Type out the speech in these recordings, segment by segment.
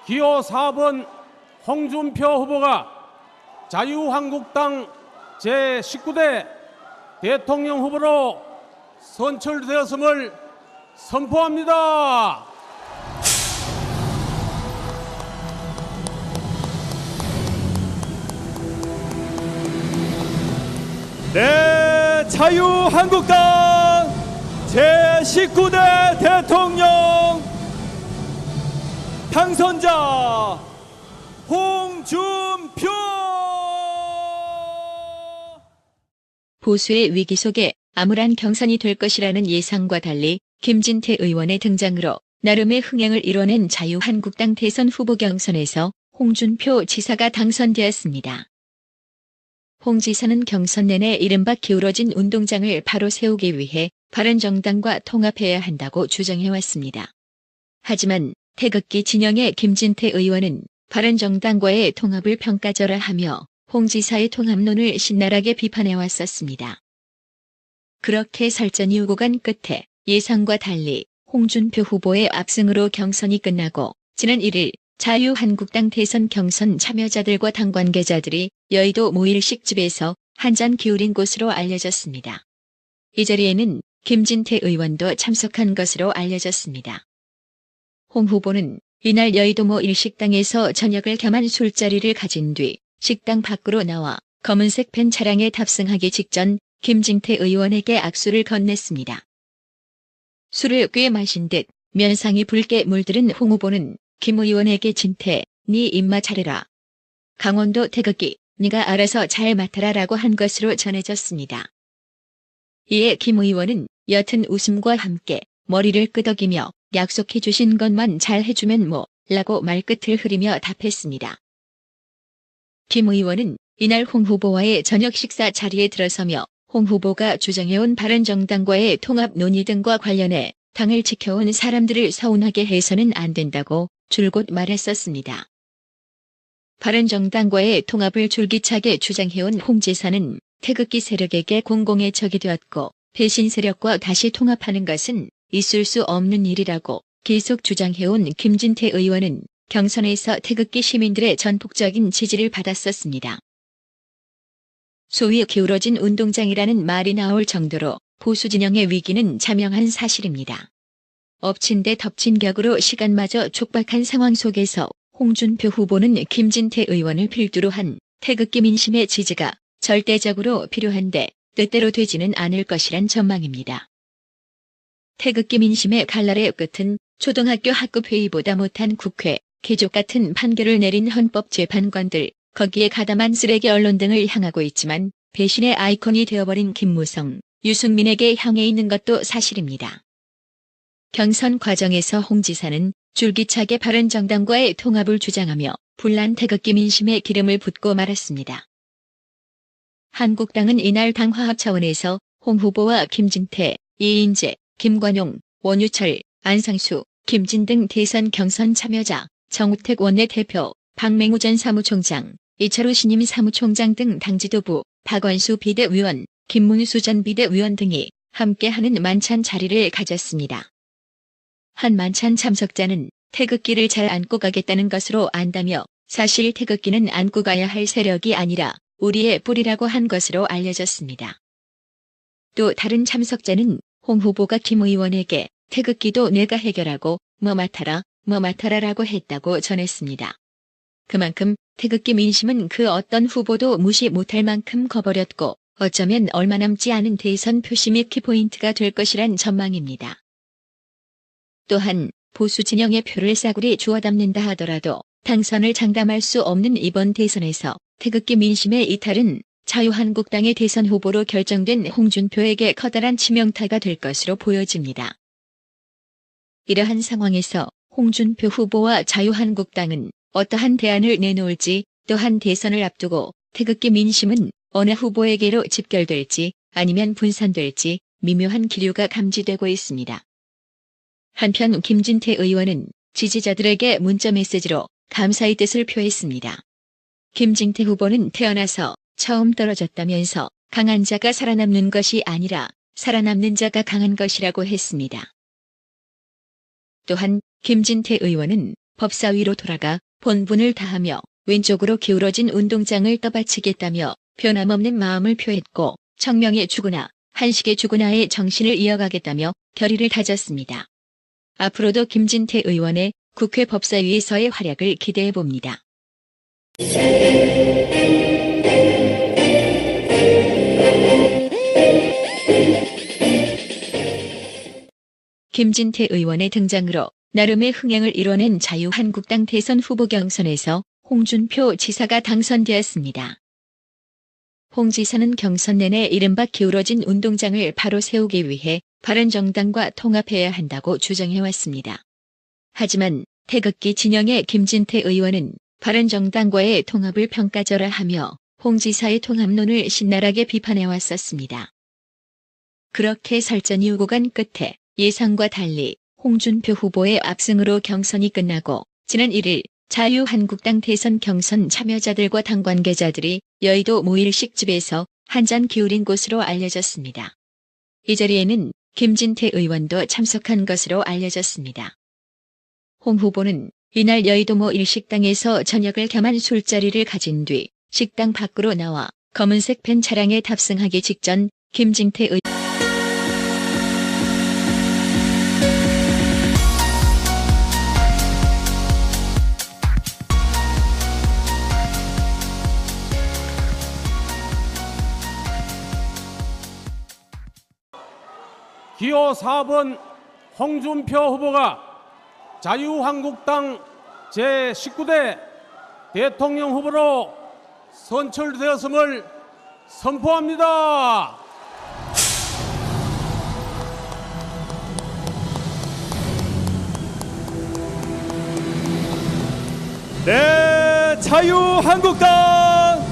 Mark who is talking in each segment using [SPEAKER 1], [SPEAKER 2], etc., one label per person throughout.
[SPEAKER 1] 기호 4번 홍준표 후보가 자유한국당 제19대 대통령 후보로 선출되었음을 선포합니다.
[SPEAKER 2] 네, 자유한국당 제19대 대통령 당선자 홍준표.
[SPEAKER 3] 보수의 위기 속에 암울한 경선이 될 것이라는 예상과 달리 김진태 의원의 등장으로 나름의 흥행을 이뤄낸 자유한국당 대선 후보 경선에서 홍준표 지사가 당선되었습니다. 홍 지사는 경선 내내 이른바 기울어진 운동장을 바로 세우기 위해 바른정당과 통합해야 한다고 주장해왔습니다. 하지만 태극기 진영의 김진태 의원은 바른정당과의 통합을 평가절하하며 홍 지사의 통합론을 신랄하게 비판해왔었습니다. 그렇게 설전이 오고 간 끝에 예상과 달리 홍준표 후보의 압승으로 경선이 끝나고 지난 1일 자유한국당 대선 경선 참여자들과 당 관계자들이 여의도 모일식 집에서 한잔 기울인 것으로 알려졌습니다. 이 자리에는 김진태 의원도 참석한 것으로 알려졌습니다. 홍 후보는 이날 여의도 모 일식당에서 저녁을 겸한 술자리를 가진 뒤 식당 밖으로 나와 검은색 벤 차량에 탑승하기 직전 김진태 의원에게 악수를 건넸습니다. 술을 꽤 마신 듯 면상이 붉게 물들은 홍 후보는 김 의원에게 진태, 네 입맛 차려라. 강원도 태극기, 네가 알아서 잘 맡아라 라고 한 것으로 전해졌습니다. 이에 김 의원은 옅은 웃음과 함께 머리를 끄덕이며 약속해 주신 것만 잘 해주면 뭐 라고 말끝을 흐리며 답했습니다. 김 의원은 이날 홍 후보와의 저녁 식사 자리에 들어서며 홍 후보가 주장해온 바른정당과의 통합 논의 등과 관련해 당을 지켜온 사람들을 서운하게 해서는 안 된다고 줄곧 말했었습니다. 바른정당과의 통합을 줄기차게 주장해온 홍 지사는 태극기 세력에게 공공의 적이 되었고 배신 세력과 다시 통합하는 것은 있을 수 없는 일이라고 계속 주장해온 김진태 의원은 경선에서 태극기 시민들의 전폭적인 지지를 받았었습니다. 소위 기울어진 운동장이라는 말이 나올 정도로 보수 진영의 위기는 자명한 사실입니다. 엎친 데 덮친 격으로 시간마저 촉박한 상황 속에서 홍준표 후보는 김진태 의원을 필두로 한 태극기 민심의 지지가 절대적으로 필요한데 뜻대로 되지는 않을 것이란 전망입니다. 태극기 민심의 갈날의 끝은 초등학교 학급회의보다 못한 국회, 개족 같은 판결을 내린 헌법재판관들, 거기에 가담한 쓰레기 언론 등을 향하고 있지만 배신의 아이콘이 되어버린 김무성, 유승민에게 향해 있는 것도 사실입니다. 경선 과정에서 홍 지사는 줄기차게 바른정당과의 통합을 주장하며 분란 태극기 민심에 기름을 붓고 말았습니다. 한국당은 이날 당 화합 차원에서 홍 후보와 김진태, 이인재, 김관용, 원유철, 안상수, 김진 등 대선 경선 참여자, 정우택 원내대표, 박맹우 전 사무총장, 이철우 신임 사무총장 등 당지도부, 박원수 비대위원, 김문수 전 비대위원 등이 함께하는 만찬 자리를 가졌습니다. 한 만찬 참석자는 태극기를 잘 안고 가겠다는 것으로 안다며 사실 태극기는 안고 가야 할 세력이 아니라 우리의 뿌리라고 한 것으로 알려졌습니다. 또 다른 참석자는 홍 후보가 김 의원에게 태극기도 내가 해결하고 뭐 맡아라라고 했다고 전했습니다. 그만큼 태극기 민심은 그 어떤 후보도 무시 못할 만큼 커버렸고 어쩌면 얼마 남지 않은 대선 표심이 키포인트가 될 것이란 전망입니다. 또한 보수 진영의 표를 싸구리 주워 담는다 하더라도 당선을 장담할 수 없는 이번 대선에서 태극기 민심의 이탈은 자유한국당의 대선 후보로 결정된 홍준표에게 커다란 치명타가 될 것으로 보여집니다. 이러한 상황에서 홍준표 후보와 자유한국당은 어떠한 대안을 내놓을지, 또한 대선을 앞두고 태극기 민심은 어느 후보에게로 집결될지 아니면 분산될지 미묘한 기류가 감지되고 있습니다. 한편 김진태 의원은 지지자들에게 문자 메시지로 감사의 뜻을 표했습니다. 김진태 후보는 태어나서 처음 떨어졌다면서 강한 자가 살아남는 것이 아니라 살아남는 자가 강한 것이라고 했습니다. 또한 김진태 의원은 법사위로 돌아가 본분을 다하며 왼쪽으로 기울어진 운동장을 떠받치겠다며 변함없는 마음을 표했고 청명의 주구나 한식의 주구나의 정신을 이어가겠다며 결의를 다졌습니다. 앞으로도 김진태 의원의 국회 법사위에서의 활약을 기대해 봅니다. 김진태 의원의 등장으로 나름의 흥행을 이뤄낸 자유한국당 대선 후보 경선에서 홍준표 지사가 당선되었습니다. 홍 지사는 경선 내내 이른바 기울어진 운동장을 바로 세우기 위해 바른정당과 통합해야 한다고 주장해왔습니다. 하지만 태극기 진영의 김진태 의원은 바른정당과의 통합을 평가절하하며 홍 지사의 통합론을 신랄하게 비판해왔었습니다. 그렇게 설전이 오고 간 끝에 예상과 달리 홍준표 후보의 압승으로 경선이 끝나고 지난 1일 자유한국당 대선 경선 참여자들과 당 관계자들이 여의도 모일식 집에서 한잔 기울인 것으로 알려졌습니다. 이 자리에는 김진태 의원도 참석한 것으로 알려졌습니다. 홍 후보는 이날 여의도 모 일식당에서 저녁을 겸한 술자리를 가진 뒤 식당 밖으로 나와 검은색 벤 차량에 탑승하기 직전 김진태 의원
[SPEAKER 1] 기호 4번 홍준표 후보가 자유한국당 제19대 대통령 후보로 선출되었음을 선포합니다.
[SPEAKER 2] 네, 자유한국당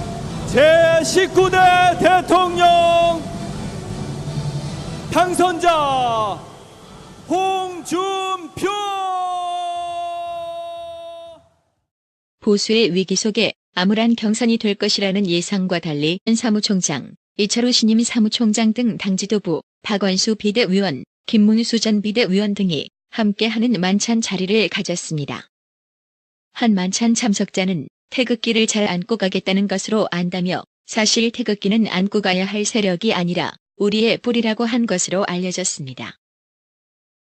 [SPEAKER 2] 제19대 대통령 당선자 홍준표.
[SPEAKER 3] 보수의 위기 속에 암울한 경선이 될 것이라는 예상과 달리 사무총장, 이철우 신임 사무총장 등 당 지도부, 박원수 비대위원, 김문수 전 비대위원 등이 함께하는 만찬 자리를 가졌습니다. 한 만찬 참석자는 태극기를 잘 안고 가겠다는 것으로 안다며 사실 태극기는 안고 가야 할 세력이 아니라 우리의 뿌리라고 한 것으로 알려졌습니다.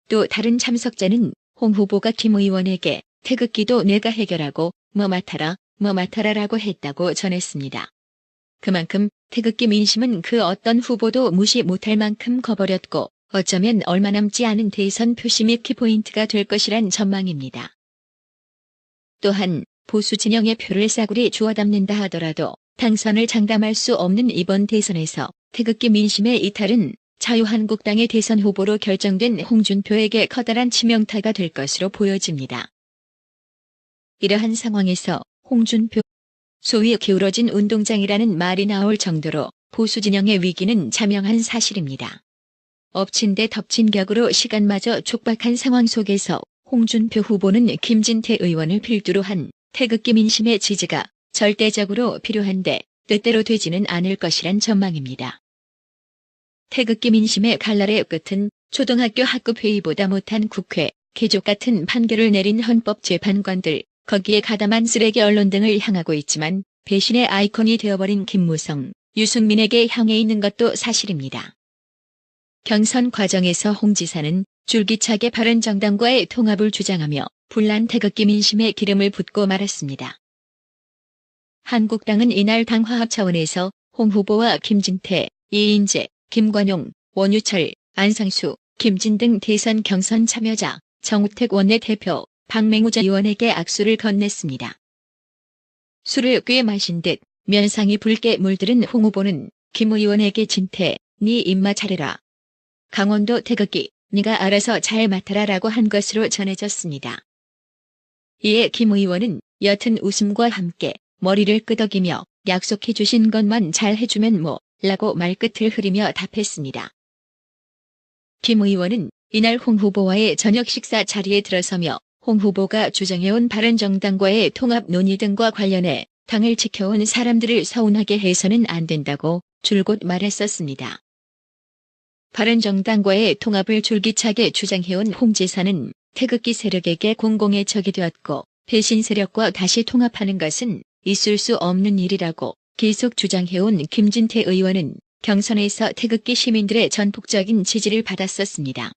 [SPEAKER 3] 또 다른 참석자는 홍 후보가 김 의원에게 태극기도 내가 해결하고 뭐 맡아라라고 했다고 전했습니다. 그만큼 태극기 민심은 그 어떤 후보도 무시 못할 만큼 커버렸고 어쩌면 얼마 남지 않은 대선 표심이 키포인트가 될 것이란 전망입니다. 또한 보수 진영의 표를 싸구리 주워 담는다 하더라도 당선을 장담할 수 없는 이번 대선에서 태극기 민심의 이탈은 자유한국당의 대선 후보로 결정된 홍준표에게 커다란 치명타가 될 것으로 보여집니다. 이러한 상황에서 홍준표 소위 기울어진 운동장이라는 말이 나올 정도로 보수 진영의 위기는 자명한 사실입니다. 엎친 데 덮친 격으로 시간마저 촉박한 상황 속에서 홍준표 후보는 김진태 의원을 필두로 한 태극기 민심의 지지가 절대적으로 필요한데 뜻대로 되지는 않을 것이란 전망입니다. 태극기 민심의 갈날의 끝은 초등학교 학급회의보다 못한 국회, 개족 같은 판결을 내린 헌법재판관들, 거기에 가담한 쓰레기 언론 등을 향하고 있지만 배신의 아이콘이 되어버린 김무성, 유승민에게 향해 있는 것도 사실입니다. 경선 과정에서 홍 지사는 줄기차게 바른정당과의 통합을 주장하며 분란 태극기 민심에 기름을 붓고 말았습니다. 한국당은 이날 당 화합 차원에서 홍 후보와 김진태, 이인재, 김관용, 원유철, 안상수, 김진 등 대선 경선 참여자, 정우택 원내대표, 박맹우 전 의원에게 악수를 건넸습니다. 술을 꽤 마신 듯 면상이 붉게 물들은 홍 후보는 김 의원에게 진태, 네 입맛 차려라. 강원도 태극기, 네가 알아서 잘 맡아라라고 한 것으로 전해졌습니다. 이에 김 의원은 옅은 웃음과 함께 머리를 끄덕이며 약속해 주신 것만 잘 해주면 뭐 라고 말끝을 흐리며 답했습니다. 김 의원은 이날 홍 후보와의 저녁 식사 자리에 들어서며 홍 후보가 주장해온 바른정당과의 통합 논의 등과 관련해 당을 지켜온 사람들을 서운하게 해서는 안 된다고 줄곧 말했었습니다. 바른정당과의 통합을 줄기차게 주장해온 홍 지사는 태극기 세력에게 공공의 적이 되었고 배신 세력과 다시 통합하는 것은 있을 수 없는 일이라고 계속 주장해온 김진태 의원은 경선에서 태극기 시민들의 전폭적인 지지를 받았었습니다.